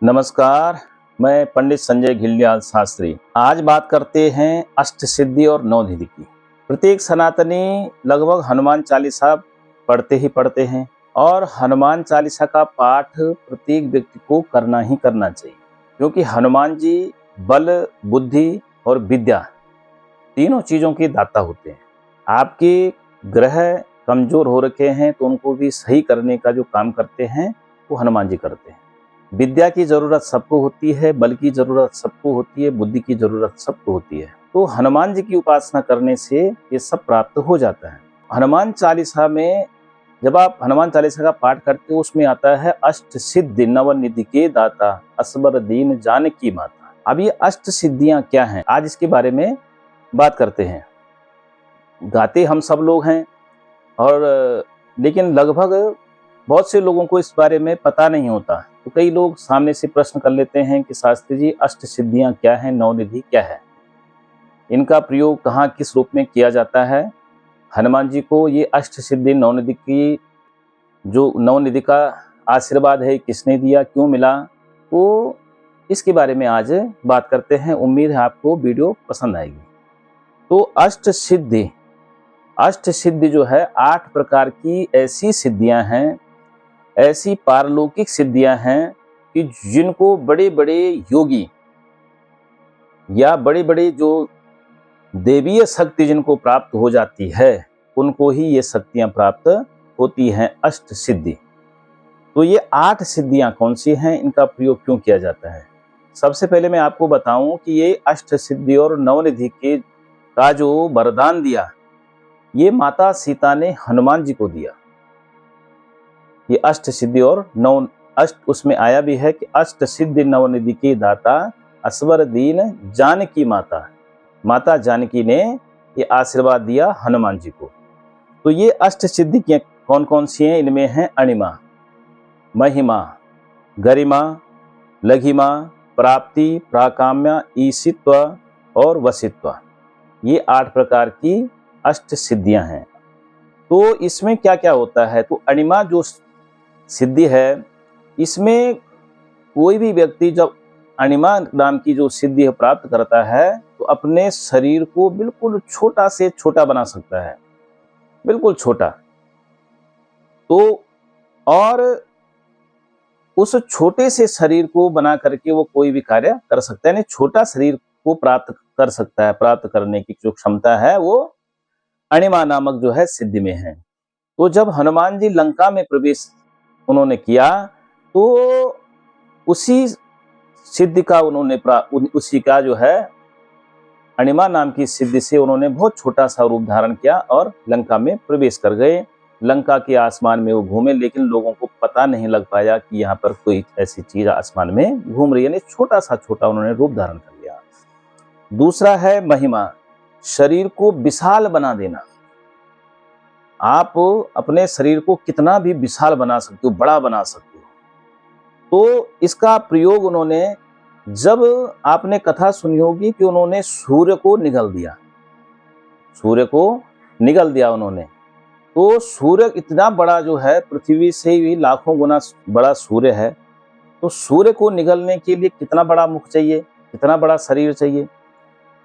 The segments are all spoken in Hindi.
नमस्कार। मैं पंडित संजय घिल्डियाल शास्त्री। आज बात करते हैं अष्ट सिद्धि और नौ निधि की। प्रत्येक सनातनी लगभग हनुमान चालीसा पढ़ते ही पढ़ते हैं और हनुमान चालीसा का पाठ प्रत्येक व्यक्ति को करना ही करना चाहिए, क्योंकि हनुमान जी बल, बुद्धि और विद्या तीनों चीजों के दाता होते हैं। आपके ग्रह कमजोर हो रखे हैं तो उनको भी सही करने का जो काम करते हैं वो हनुमान जी करते हैं। विद्या की जरूरत सबको होती है, बल की जरूरत सबको होती है, बुद्धि की जरूरत सबको होती है। तो हनुमान जी की उपासना करने से ये सब प्राप्त हो जाता है। हनुमान चालीसा में जब आप हनुमान चालीसा का पाठ करते हो, उसमें आता है अष्ट सिद्धि नव निधि के दाता असबर दीन जानकी माता। अब ये अष्ट सिद्धियां क्या हैं, आज इसके बारे में बात करते हैं। गाते हम सब लोग हैं और लेकिन लगभग बहुत से लोगों को इस बारे में पता नहीं होता। तो कई लोग सामने से प्रश्न कर लेते हैं कि शास्त्री जी, अष्ट सिद्धियां क्या हैं, नौ निधि क्या है, इनका प्रयोग कहाँ किस रूप में किया जाता है। हनुमान जी को ये अष्ट सिद्धि नौ निधि की जो नौ निधि का आशीर्वाद है किसने दिया, क्यों मिला, तो इसके बारे में आज बात करते हैं। उम्मीद है आपको वीडियो पसंद आएगी। तो अष्ट सिद्धि जो है 8 प्रकार की ऐसी सिद्धियां हैं, ऐसी पारलौकिक सिद्धियां हैं कि जिनको बड़े बड़े योगी या बड़े बड़े जो देवीय शक्ति जिनको प्राप्त हो जाती है, उनको ही ये शक्तियां प्राप्त होती हैं, अष्ट सिद्धि। तो ये 8 सिद्धियां कौन सी हैं, इनका प्रयोग क्यों किया जाता है। सबसे पहले मैं आपको बताऊं कि ये अष्ट सिद्धि और नवनिधि के का जो वरदान दिया, ये माता सीता ने हनुमान जी को दिया। ये अष्ट सिद्धि और नौ अष्ट उसमें आया भी है कि अष्ट सिद्धि नवनिधि के दाता असवर दीन जानकी माता। माता जानकी ने ये आशीर्वाद दिया हनुमान जी को। तो ये अष्ट सिद्धि की कौन कौन सी हैं, इनमें है अणिमा, महिमा, गरिमा, लघिमा, प्राप्ति, प्राकाम्य, ईशित्व और वशित्व। ये 8 प्रकार की अष्ट सिद्धियां हैं। तो इसमें क्या क्या होता है, तो अणिमा जो सिद्धि है, इसमें कोई भी व्यक्ति जब अणिमा नाम की जो सिद्धि प्राप्त करता है तो अपने शरीर को बिल्कुल छोटा से छोटा बना सकता है, बिल्कुल छोटा। तो और उस छोटे से शरीर को बना करके वो कोई भी कार्य कर सकता है, यानी छोटा शरीर को प्राप्त कर सकता है। प्राप्त करने की जो क्षमता है वो अणिमा नामक जो है सिद्धि में है। तो जब हनुमान जी लंका में प्रवेश उन्होंने किया तो उसी सिद्धि का उन्होंने उसी का जो है अणिमा नाम की सिद्धि से उन्होंने बहुत छोटा सा रूप धारण किया और लंका में प्रवेश कर गए। लंका के आसमान में वो घूमे, लेकिन लोगों को पता नहीं लग पाया कि यहाँ पर कोई ऐसी चीज आसमान में घूम रही है, यानी छोटा सा छोटा उन्होंने रूप धारण कर लिया। दूसरा है महिमा, शरीर को विशाल बना देना। आप अपने शरीर को कितना भी विशाल बना सकते हो, बड़ा बना सकते हो। तो इसका प्रयोग उन्होंने, जब आपने कथा सुनी होगी कि उन्होंने सूर्य को निगल दिया, सूर्य को निगल दिया उन्होंने। तो सूर्य इतना बड़ा जो है, पृथ्वी से भी लाखों गुना बड़ा सूर्य है। तो सूर्य को निगलने के लिए कितना बड़ा मुख चाहिए, कितना बड़ा शरीर चाहिए।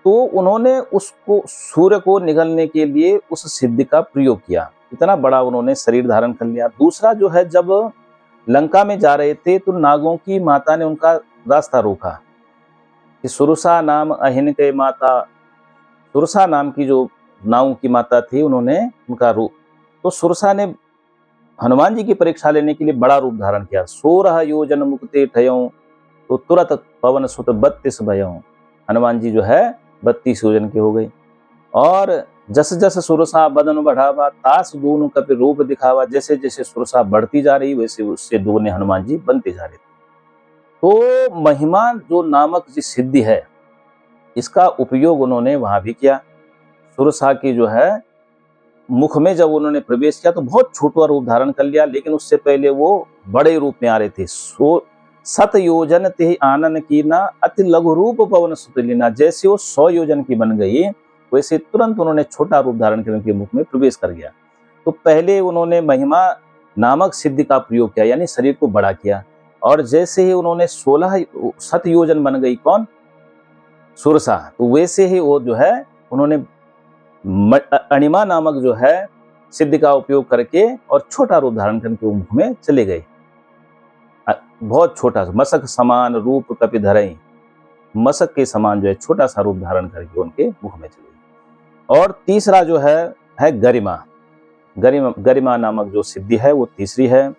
तो उन्होंने उसको सूर्य को निगलने के लिए उस सिद्धि का प्रयोग किया, इतना बड़ा उन्होंने शरीर धारण कर लिया। दूसरा जो है, जब लंका में जा रहे थे तो नागों की माता ने उनका रास्ता रोका कि सुरसा नाम अहिन के माता, सुरसा नाम की जो नागों की माता थी, उन्होंने उनका रूप, तो सुरसा ने हनुमान जी की परीक्षा लेने के लिए बड़ा रूप धारण किया। 16 योजन मुक्ते ठयों तो तुरत पवन सुत 32 भयों। हनुमान जी जो है 32 योजन के हो गए। और जस जस सुरसा बदन बढ़ावा तास दोनों कपि रूप दिखावा। जैसे जैसे सुरसा बढ़ती जा रही वैसे उससे दोने हनुमान जी बनते जा रहे थे। तो महिमा जो नामक जो सिद्धि है, इसका उपयोग उन्होंने वहां भी किया। सुरसा की जो है मुख में जब उन्होंने प्रवेश किया तो बहुत छोटा रूप धारण कर लिया, लेकिन उससे पहले वो बड़े रूप में आ रहे थे। सत योजन ते आनन की ना अति लघु रूप पवन सुतलीना। जैसे वो 100 योजन की बन गई, वैसे तुरंत उन्होंने छोटा रूप धारण कर उनके मुख में प्रवेश कर गया। तो पहले उन्होंने महिमा नामक सिद्धि का प्रयोग किया, यानी शरीर को बड़ा किया, और जैसे ही उन्होंने 16 शत योजन बन गई कौन, सुरसा, तो वैसे ही वो जो है उन्होंने अणिमा नामक जो है सिद्धि का उपयोग करके और छोटा रूप धारण करके मुख में चले गए। बहुत छोटा, मशक समान रूप कपि धरई, मशक के समान जो है छोटा सा रूप धारण करके उनके मुख में चले गए। और तीसरा जो है गरिमा। गरिमा नामक जो सिद्धि है वो तीसरी है।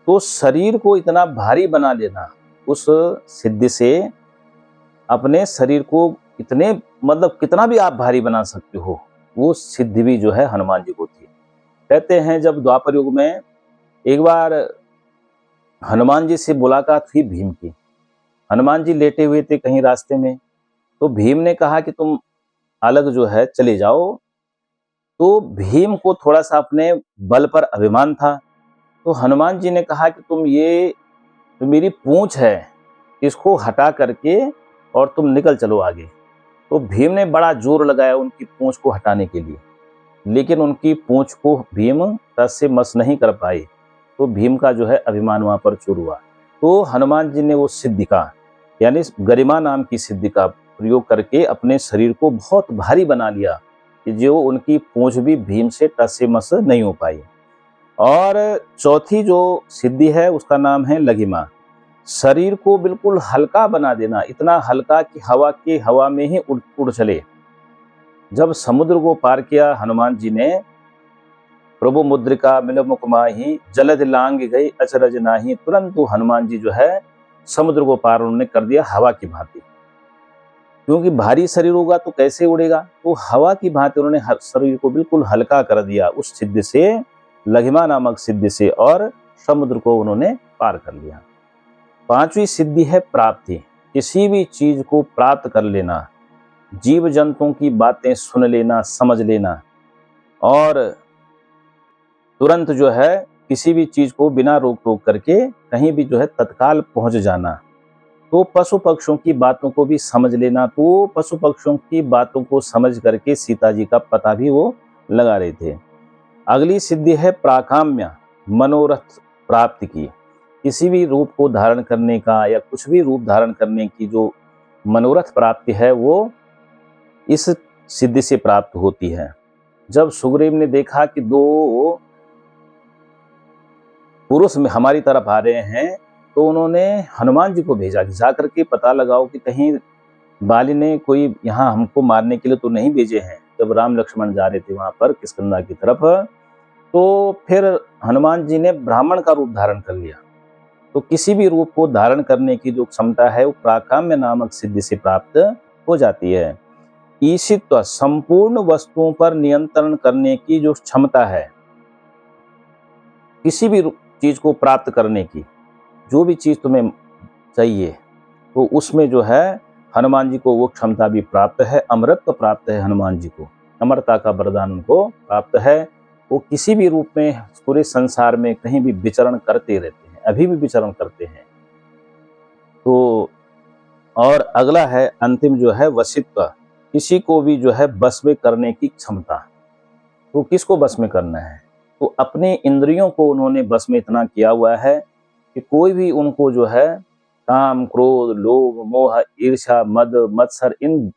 तो शरीर को इतना भारी बना लेना, उस सिद्धि से अपने शरीर को इतने, मतलब कितना भी आप भारी बना सकते हो, वो सिद्धि भी जो है हनुमान जी को थी। कहते हैं जब द्वापर युग में एक बार हनुमान जी से मुलाकात हुई भीम की। हनुमान जी लेटे हुए थे कहीं रास्ते में, तो भीम ने कहा कि तुम अलग जो है चले जाओ। तो भीम को थोड़ा सा अपने बल पर अभिमान था, तो हनुमान जी ने कहा कि तुम ये जो मेरी पूंछ है इसको हटा करके और तुम निकल चलो आगे। तो भीम ने बड़ा जोर लगाया उनकी पूंछ को हटाने के लिए, लेकिन उनकी पूंछ को भीम तस से मस नहीं कर पाए। तो भीम का जो है अभिमान वहां पर चूर हुआ। तो हनुमान जी ने वो सिद्धि का, यानी गरिमा नाम की सिद्धि का प्रयोग करके अपने शरीर को बहुत भारी बना लिया कि जो उनकी पूंछ भी भीम से टस से मस नहीं हो पाई। और चौथी जो सिद्धि है उसका नाम है लघिमा। शरीर को बिल्कुल हल्का बना देना, इतना हल्का कि हवा में ही उड़ चले। जब समुद्र को पार किया हनुमान जी ने, प्रभु मुद्रिका मिल मुख माही, जलधि लांग गई अचरज नाही, तुरंत हनुमान जी जो है समुद्र को पार उन्होंने कर दिया हवा की भांति। क्योंकि भारी शरीर होगा तो कैसे उड़ेगा, तो हवा की भांति उन्होंने शरीर को बिल्कुल हल्का कर दिया उस सिद्धि से, लघिमा नामक सिद्धि से, और समुद्र को उन्होंने पार कर लिया। पांचवी सिद्धि है प्राप्ति। किसी भी चीज को प्राप्त कर लेना, जीव जंतुओं की बातें सुन लेना, समझ लेना, और तुरंत जो है किसी भी चीज को बिना रोक टोक करके कहीं भी जो है तत्काल पहुंच जाना। तो पशु पक्षियों की बातों को भी समझ लेना। तो पशु पक्षियों की बातों को समझ करके सीता जी का पता भी वो लगा रहे थे। अगली सिद्धि है प्राकाम्य, मनोरथ प्राप्ति की। किसी भी रूप को धारण करने का या कुछ भी रूप धारण करने की जो मनोरथ प्राप्ति है वो इस सिद्धि से प्राप्त होती है। जब सुग्रीव ने देखा कि दो पुरुष में हमारी तरफ आ रहे हैं, तो उन्होंने हनुमान जी को भेजा कि जाकर के पता लगाओ कि कहीं बाली ने कोई यहाँ हमको मारने के लिए तो नहीं भेजे हैं। जब राम लक्ष्मण जा रहे थे वहां पर किष्किंधा की तरफ, तो फिर हनुमान जी ने ब्राह्मण का रूप धारण कर लिया। तो किसी भी रूप को धारण करने की जो क्षमता है वो प्राकाम्य नामक सिद्धि से प्राप्त हो जाती है। ईशित्व, संपूर्ण वस्तुओं पर नियंत्रण करने की जो क्षमता है, किसी भी चीज को प्राप्त करने की, जो भी चीज तुम्हें चाहिए, तो उसमें जो है हनुमान जी को वो क्षमता भी प्राप्त है। अमरत्व प्राप्त है हनुमान जी को, अमरता का वरदान उनको प्राप्त है। वो किसी भी रूप में पूरे संसार में कहीं भी विचरण करते रहते हैं, अभी भी विचरण करते हैं। तो और अगला है अंतिम जो है वशित्व, किसी को भी जो है बस में करने की क्षमता। तो किसको बस में करना है, तो अपने इंद्रियों को उन्होंने बस में इतना किया हुआ है कि कोई भी उनको जो है काम, क्रोध, लोभ, मोह, ईर्ष्या, मद, मत्सर, इन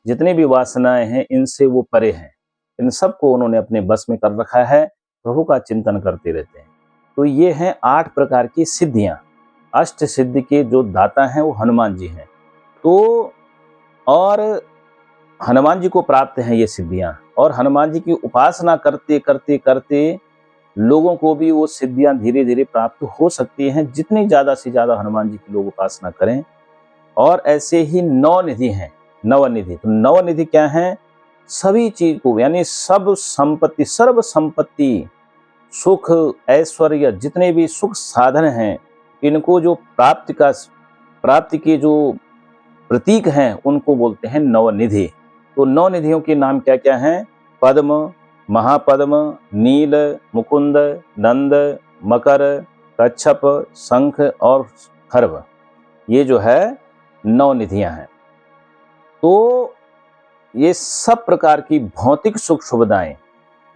जितनी भी वासनाएं हैं इनसे वो परे हैं। इन सबको उन्होंने अपने बस में कर रखा है, प्रभु का चिंतन करते रहते हैं। तो ये हैं 8 प्रकार की सिद्धियां। अष्ट सिद्धि के जो दाता हैं वो हनुमान जी हैं। तो और हनुमान जी को प्राप्त हैं ये सिद्धियां, और हनुमान जी की उपासना करते करते करते लोगों को भी वो सिद्धियां धीरे धीरे प्राप्त हो सकती हैं, जितनी ज्यादा से ज्यादा हनुमान जी की लोग उपासना करें। और ऐसे ही 9 निधि हैं, नवनिधि। तो नवनिधि क्या है, सभी चीज को, यानी सब संपत्ति, सर्व संपत्ति, सुख, ऐश्वर्य, जितने भी सुख साधन हैं, इनको जो प्राप्ति के जो प्रतीक हैं उनको बोलते हैं नवनिधि। तो 9 निधियों के नाम क्या क्या हैं, पद्म, महापद्म, नील, मुकुंद, नंद, मकर, कच्छप, शंख और खर्व। ये जो है 9 निधियां हैं। तो ये सब प्रकार की भौतिक सुख सुविधाएं,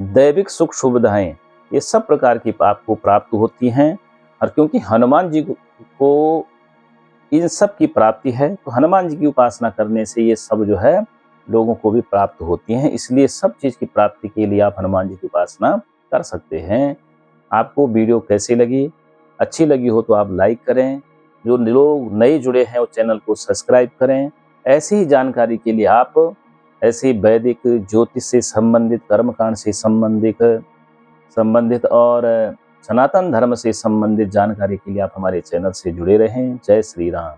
दैविक सुख सुविधाएं, ये सब प्रकार की आपको प्राप्त होती हैं। और क्योंकि हनुमान जी को इन सब की प्राप्ति है, तो हनुमान जी की उपासना करने से ये सब जो है लोगों को भी प्राप्त होती हैं। इसलिए सब चीज़ की प्राप्ति के लिए आप हनुमान जी की उपासना कर सकते हैं। आपको वीडियो कैसी लगी? अच्छी लगी हो तो आप लाइक करें। जो लोग नए जुड़े हैं वो चैनल को सब्सक्राइब करें। ऐसी ही जानकारी के लिए आप ऐसे वैदिक ज्योतिष से संबंधित, कर्मकांड से संबंधित और सनातन धर्म से संबंधित जानकारी के लिए आप हमारे चैनल से जुड़े रहें। जय श्री राम।